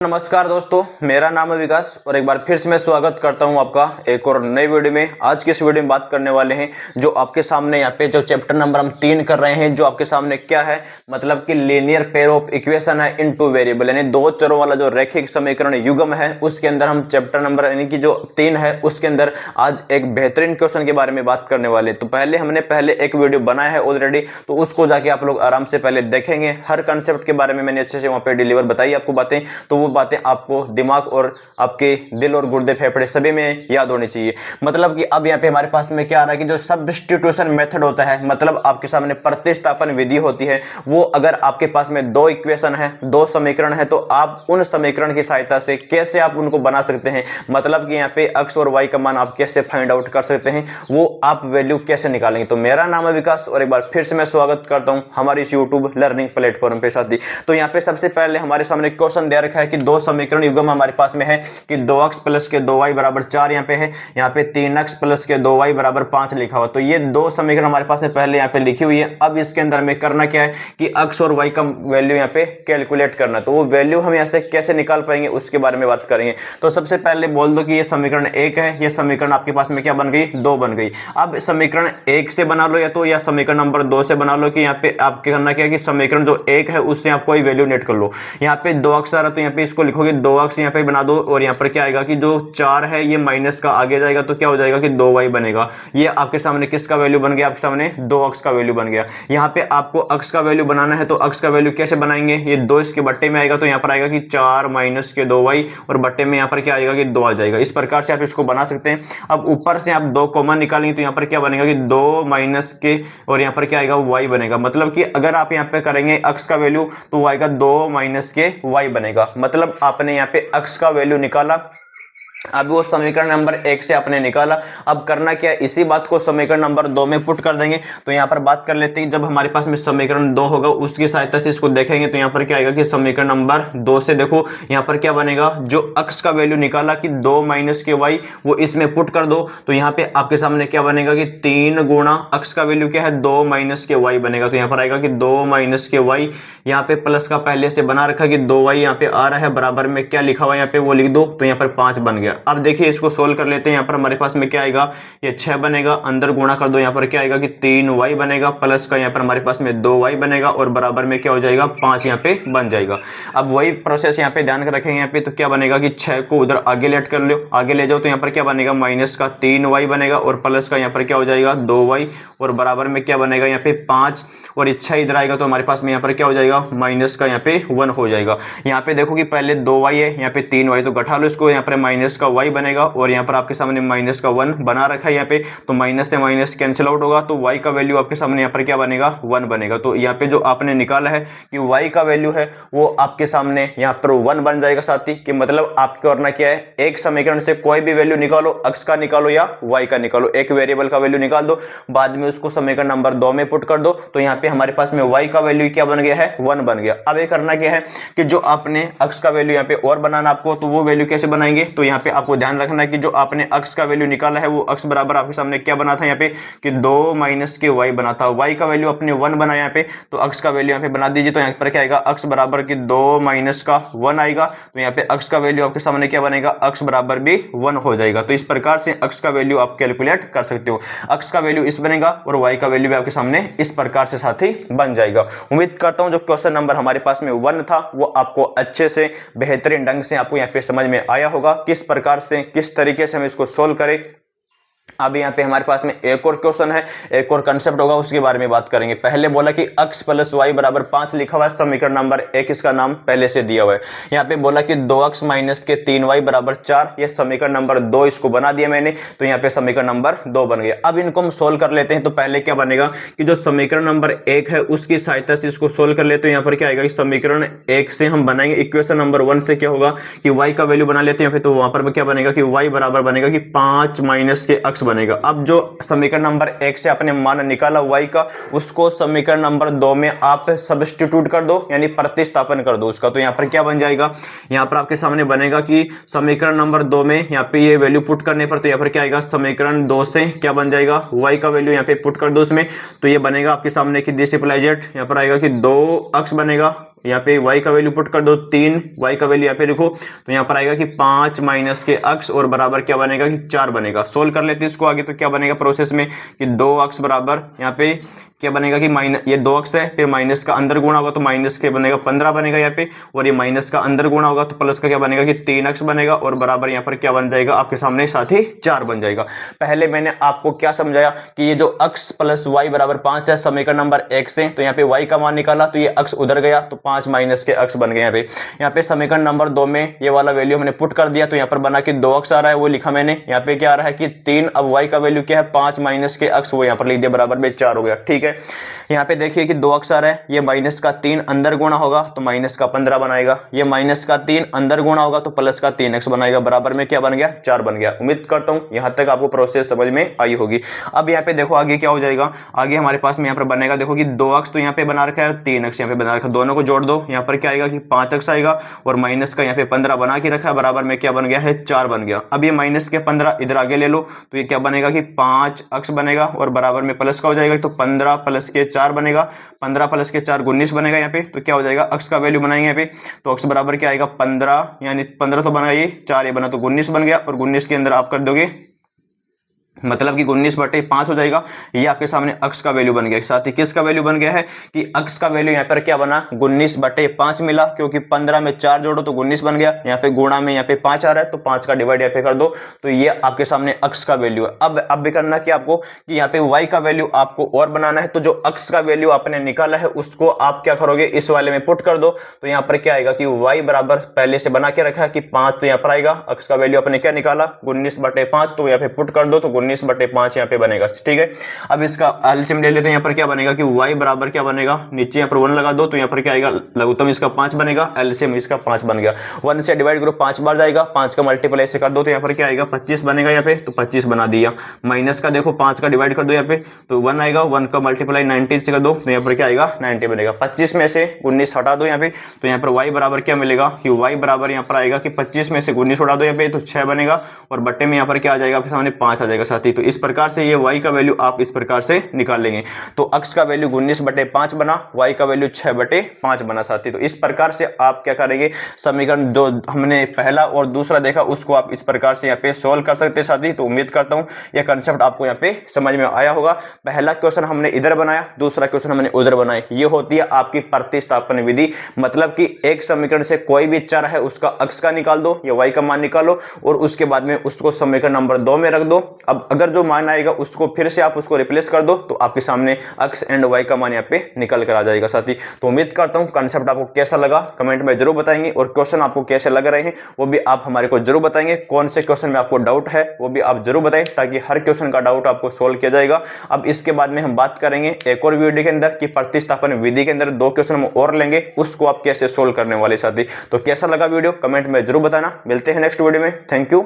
नमस्कार दोस्तों, मेरा नाम है विकास और एक बार फिर से मैं स्वागत करता हूं आपका एक और नई वीडियो में। आज की इस वीडियो में बात करने वाले हैं जो आपके सामने यहाँ पे जो चैप्टर नंबर हम 3 कर रहे हैं, जो आपके सामने क्या है मतलब कि लीनियर पेयर ऑफ इक्वेशन है इन टू वेरिएबल, यानी दो चरों वाला जो रैखिक समीकरण युग्म है उसके अंदर हम चैप्टर नंबर यानी कि जो 3 है उसके अंदर आज एक बेहतरीन क्वेश्चन के बारे में बात करने वाले। तो हमने पहले एक वीडियो बनाया है ऑलरेडी, तो उसको जाके आप लोग आराम से पहले देखेंगे। हर कंसेप्ट के बारे में मैंने अच्छे से वहां पे डिलीवर बताई आपको बातें, तो वो बातें आपको दिमाग और आपके दिल और गुर्दे फेफड़े सभी में याद होनी चाहिए। मतलब कि अब यहाँ पे हमारे पास में क्या आ रहा है कि जो सब्स्टिट्यूशन मेथड होता है, मतलब आपके सामने प्रतिस्थापन विधि होती है, वो अगर आपके पास में दो इक्वेशन है, दो समीकरण है, तो आप उन समीकरण की सहायता से कैसे आप उनको बना सकते हैं, मतलब कि यहाँ पे x और y का मान आप कैसे फाइंड आउट कर सकते हैं, वो आप वैल्यू कैसे निकालेंगे। तो मेरा नाम है विकास और एक बार फिर से मैं स्वागत करता हूं हमारी इस यूट्यूब लर्निंग प्लेटफॉर्म पे साथी। तो यहाँ पे सबसे पहले हमारे सामने क्वेश्चन दे रखा है कि दो समीकरण युग्म हमारे पास में है कि 2x प्लस के 2y बराबर 4 यहाँ पे है, यहाँ पे 3x प्लस के 2y बराबर 5 लिखा हुआ। तो ये दो समीकरण हमारे पास में पहले यहाँ पे लिखी हुई है। अब इसके अंदर में करना क्या है कि x और y का वैल्यू यहाँ पे कैलकुलेट करना। तो वो वैल्यू हम यहाँ से कैसे निकाल पाएंगे उसके बारे में बात करेंगे। तो सबसे पहले बोल दो कि ये समीकरण 1 है, ये समीकरण आपके पास में क्या बन गई, 2 बन गई। अब समीकरण 1 से बना लो या समीकरण नंबर 2 से बना लो कि यहाँ पे आपके करना क्या है कि समीकरण जो 1 है उससे आप कोई वैल्यू नेट कर लो। यहाँ पे 2x आ रहा, तो यहाँ पे इसको लिखोगे 2x यहाँ पे बना दो, और यहाँ पर क्या आएगा कि जो 4 है ये माइनस का आगे जाएगा, तो क्या हो जाएगा कि 2y बनेगा। ये आपके सामने किसका वैल्यू बन गया, आपके सामने 2x का वैल्यू बन गया। यहाँ पे आपको x का वैल्यू बनाना है, तो x का वैल्यू कैसे बनाएंगे, ये 2 इसके बट्टे में आएगा, तो यहाँ पर आएगा कि 4 माइनस के 2y और बट्टे में यहाँ पर क्या आएगा कि 2 आ जाएगा। इस प्रकार से आप इसको बना सकते हैं। अब ऊपर से आप 2 कॉमन निकालेंगे, तो यहाँ पर क्या बनेगा कि 2 माइनस के और यहाँ पर क्या आएगा y बनेगा। मतलब कि अगर आप यहाँ पे करेंगे x का वैल्यू तो वो आएगा 2 माइनस के y बनेगा। मतलब आपने यहाँ पे x का वैल्यू निकाला। अब वो समीकरण नंबर 1 से आपने निकाला। अब करना क्या है, इसी बात को समीकरण नंबर 2 में पुट कर देंगे। तो यहाँ पर बात कर लेते हैं, जब हमारे पास में समीकरण 2 होगा उसकी सहायता से इसको देखेंगे। तो यहाँ पर क्या आएगा कि समीकरण नंबर 2 से देखो यहाँ पर क्या बनेगा, जो x का वैल्यू निकाला कि 2 माइनस के y, वो इसमें पुट कर दो। तो यहाँ पे आपके सामने क्या बनेगा कि 3 गुणा x का वैल्यू क्या है 2 माइनस के y बनेगा। तो यहाँ पर आएगा कि 2 माइनस के y, यहाँ पे प्लस का पहले से बना रखा कि 2y यहाँ पे आ रहा है, बराबर में क्या लिखा हुआ यहाँ पे वो लिख दो। तो यहाँ पर 5 बन गया। अब देखिए इसको सोल्व कर लेते हैं। यहाँ पर हमारे पास में क्या आएगा, ये 6 बनेगा, अंदर गुणा कर दो, यहाँ पर क्या आएगा कि 3y बनेगा, प्लस का यहाँ पर हमारे पास में 2y बनेगा और बराबर में क्या हो जाएगा 5 यहाँ पे बन जाएगा। अब वही प्रोसेस यहाँ पे ध्यान रखेंगे। यहाँ पे तो क्या बनेगा कि 6 को उधर आगे लेट कर लो, आगे ले जाओ, तो यहाँ पर क्या बनेगा माइनस का 3y बनेगा और प्लस का यहाँ पर क्या हो जाएगा 2y और बराबर में क्या बनेगा यहाँ पे 5, और इच्छा इधर आएगा तो हमारे पास में यहाँ पर क्या हो जाएगा माइनस का यहाँ पे 1 हो जाएगा। यहाँ पे देखो कि पहले 2y है, यहाँ पे 3y, तो घटा लो इसको, यहाँ पर माइनस का y बनेगा और यहाँ पर आपके सामने माइनस का 1 बना रखा है। यहाँ पे तो माइनस से माइनस कैंसिल आउट होगा, तो y का वैल्यू आपके सामने यहाँ पर क्या बनेगा 1 बनेगा। तो यहाँ पे जो आपने निकाला है कि y का वैल्यू है वो आपके सामने यहाँ पर 1 बन जाएगा साथी। कि मतलब आपको करना क्या है, एक समीकरण से कोई भी वैल्यू निकालो, x का निकालो या y का निकालो, एक वेरिएबल का वैल्यू निकाल दो, बाद में उसको समीकरण नंबर 2 में पुट कर दो। तो यहाँ पे हमारे पास में y का वैल्यू क्या बन गया है 1 बन गया। अब ये करना क्या है कि जो आपने x का वैल्यू यहाँ पे और बनाना आपको, तो वो वैल्यू कैसे बनाएंगे, तो यहाँ पे आपको ध्यान रखना है कि जो आपने x का वैल्यू निकाला है वो x बराबर आपके सामने क्या बना था यहाँ पे कि 2 माइनस के y बना था। y का वैल्यू अपने 1 बनाया यहाँ पे, तो x का वैल्यू यहाँ पे बना दीजिए। तो यहाँ पर क्या आएगा x बराबर की 2 माइनस का 1 आएगा। तो यहाँ पे x का वैल्यू आपके सामने क्या बनेगा, x बराबर भी 1 हो जाएगा। तो इस प्रकार से x का वैल्यू आप कैलकुलेट कर सकते हो। x का वैल्यू इस बनेगा और y का वैल्यू भी आपके सामने इस प्रकार से साथी बन जाएगा। उम्मीद करता हूं जो क्वेश्चन नंबर हमारे पास में 1 था वो आपको अच्छे से बेहतरीन ढंग से आपको यहाँ पे समझ में आया होगा, किस प्रकार से किस तरीके से हम इसको सोल्व करें। अब यहाँ पे हमारे पास में एक और क्वेश्चन है, एक और कंसेप्ट होगा, उसके बारे में बात करेंगे। पहले बोला कि x प्लस y बराबर 5 लिखा हुआ है, समीकरण नंबर 1 इसका नाम पहले से दिया हुआ है। यहाँ पे बोला कि 2x माइनस के 3y बराबर 4, ये समीकरण नंबर 2 इसको बना दिया मैंने। तो यहाँ पे समीकरण नंबर 2 बन गया। अब इनको हम सोल्व कर लेते हैं। तो पहले क्या बनेगा कि जो समीकरण नंबर 1 है उसकी सहायता से इसको सोल्व कर लेते हैं। यहाँ पर क्या आएगा कि समीकरण 1 से हम बनाएंगे, इक्वेशन नंबर 1 से क्या होगा कि y का वैल्यू बना लेते हैं। तो वहां पर क्या बनेगा कि y बराबर बनेगा कि 5 माइनस के x बनेगा। अब जो समीकरण नंबर 1 से आपने मान निकाला y का, उसको समीकरण नंबर 2 में आप सब्स्टिट्यूट कर दो, यानी प्रतिस्थापन कर दो उसका। तो यहाँ पर क्या बन जाएगा, यहाँ पर आपके सामने बनेगा कि समीकरण नंबर 2 में यहाँ पे ये वैल्यू पुट करने पर, तो यहाँ पर क्या आएगा समीकरण 2 से क्या बन जाएगा y का वैल्यू यहाँ पे पुट कर दो उसमें। तो ये बनेगा आपके सामने कि दिस इंप्लाइज दैट, यहाँ पर आएगा कि 2x बनेगा यहाँ पे y का वैल्यू पुट कर दो 3, y का वैल्यू यहाँ पे लिखो, तो यहाँ पर आएगा कि 5 माइनस के अक्स और बराबर क्या बनेगा कि 4 बनेगा। सोल्व कर लेते हैं इसको आगे, तो क्या बनेगा प्रोसेस में कि 2 अक्स बराबर यहाँ पे क्या बनेगा कि माइनस, ये 2 अक्स है, फिर माइनस का अंदर गुणा होगा तो माइनस के बनेगा 15 बनेगा यहाँ पे, और ये माइनस का अंदर गुणा होगा तो प्लस का क्या बनेगा कि 3 अक्स बनेगा, और बराबर यहाँ पर क्या बन जाएगा आपके सामने साथ ही 4 बन जाएगा। पहले मैंने आपको क्या समझाया कि ये जो अक्स प्लस वाई बराबर 5 है समीकरण नंबर 1 से, तो यहाँ पे y का मान निकाला तो ये अक्स उधर गया तो 5 माइनस के अक्स बन गए। यहाँ पे समीकरण नंबर 2 में ये वाला वैल्यू हमने पुट कर दिया, तो यहाँ पर बना कि 2 अक्स आ रहा है वो लिखा मैंने, यहाँ पे क्या आ रहा है कि 3, अब y का वैल्यू क्या है 5 माइनस के अक्स, वो यहाँ पर लिख दिया बराबर में 4 हो गया। ठीक है, यहाँ पे देखिए कि 2 अक्स आ रहा है, ये माइनस का 3 अंदर गुणा होगा तो माइनस का 15 बनाएगा, ये माइनस का 3 अंदर गुणा होगा तो प्लस का 3x बनाएगा, बराबर में क्या बन गया 4 बन गया। उम्मीद करता हूँ यहाँ तक आपको प्रोसेस समझ में आई होगी। अब यहाँ पे देखो आगे क्या हो जाएगा, आगे हमारे पास में यहाँ पर बनेगा, देखो कि 2 अक्स तो यहाँ पे बना रखा है, 3x यहाँ पे बना रखा है, दोनों को जोड़ दो, यहाँ पर क्या आएगा कि 5x आएगा, और माइनस का यहाँ पे 15 बना के रखा है, बराबर में क्या बन गया है 4 बन गया। अब ये माइनस के 15 इधर आगे ले लो तो ये क्या बनेगा कि 5x बनेगा, और बराबर में प्लस का हो जाएगा तो 15 प्लस के 4 बनेगा, 15 प्लस के 4 19 बनेगा यहाँ पे, तो क्या हो जाएगा अक्स का वैल्यू बनाएंगे यहाँ पे, तो अक्स बराबर क्या आएगा 15, यानी 15 तो बना, ये 4 ये बना तो 19 बन गया, और 19 के अंदर आप कर दोगे मतलब कि 19/5 हो जाएगा। ये आपके सामने अक्स का वैल्यू बन गया। साथ ही किसका वैल्यू बन गया है कि अक्स का वैल्यू यहाँ पर क्या बना 19/5 मिला, क्योंकि 15 में 4 जोड़ो तो 19 बन गया, यहाँ पे गुणा में यहाँ पे 5 आ रहा है तो 5 का डिवाइड यहाँ पे कर दो, तो ये आपके सामने अक्स का वैल्यू है। अब भी करना कि आपको कि यहाँ पे y का वैल्यू आपको और बनाना है, तो जो अक्स का वैल्यू आपने निकाला है उसको आप क्या करोगे इस वाले में पुट कर दो, तो यहाँ पर क्या आएगा कि y बराबर पहले से बना के रखा है कि 5, तो यहाँ पर आएगा अक्स का वैल्यू आपने क्या निकाला 19/5, तो यहाँ पे पुट कर दो तो 19/5 यहाँ पे बनेगा। ठीक है, अब इसका एलसीएम ले लेते हैं, यहाँ पर क्या बनेगा कि y बराबर क्या बनेगा, नीचे यहाँ पर 1 लगा दो तो यहाँ पर क्या आएगा लघुत्तम इसका 5 बनेगा, एलसीएम इसका 5 बन गया। 1 से डिवाइड करो 5 बार जाएगा, 5 का मल्टीप्लाई से कर दो तो यहाँ पर क्या आएगा 25 बनेगा यहाँ पे, तो 25 बना दिया। माइनस का देखो 5 का डिवाइड कर दो यहाँ पे तो 1 आएगा, 1 का मल्टीप्लाई 19 से कर दो तो यहाँ पर क्या आएगा 90 बनेगा। 25 में से 19 हटा दो यहाँ पे, तो यहाँ पर y बराबर क्या मिलेगा कि y बराबर यहाँ पर आएगा कि 25 में से 19 उड़ा दो यहाँ पे तो 6 बनेगा, और बट्टे में यहाँ पर क्या आ जाएगा आपके सामने 5 आ जाएगा साथी। तो इस प्रकार से ये y का वैल्यू आप इस प्रकार से निकाल लेंगे, तो अक्स का वैल्यू 19/5 बना, y का वैल्यू 6/5 बना साथी। तो इस प्रकार से आप क्या करेंगे समीकरण जो हमने पहला और दूसरा देखा उसको आप इस प्रकार से यहाँ पे सोल्व कर सकते हैं साथी। तो उम्मीद करता हूँ यह कंसेप्ट आपको यहाँ पे समझ में आया होगा। पहला क्वेश्चन हमने इधर बनाया, दूसरा क्वेश्चन हमने उधर बनाया, ये होती है आपकी प्रतिस्थापन विधि, मतलब कि एक समीकरण से कोई भी चर है उसका अक्स का निकाल दो या y का मान निकालो और उसके बाद में उसको समीकरण नंबर 2 में रख दो। अब अगर जो मान आएगा उसको फिर से आप उसको रिप्लेस कर दो तो आपके सामने अक्स एंड y का मान यहाँ पे निकल कर आ जाएगा साथी। तो उम्मीद करता हूँ कंसेप्ट आपको कैसा लगा कमेंट में जरूर बताएंगे, और क्वेश्चन आपको कैसे लग रहे हैं वो भी आप हमारे को जरूर बताएंगे। कौन से क्वेश्चन में आपको डाउट है वो भी आप जरूर बताएं, ताकि हर क्वेश्चन का डाउट आपको सोल्व किया जाएगा। अब इसके बाद में हम बात करेंगे एक और वीडियो के अंदर कि प्रतिस्थापन विधि के अंदर 2 क्वेश्चन हम और लेंगे, उसको आप कैसे सोल्व करने वाले साथी। तो कैसा लगा वीडियो कमेंट में जरूर बताना। मिलते हैं नेक्स्ट वीडियो में। Thank you.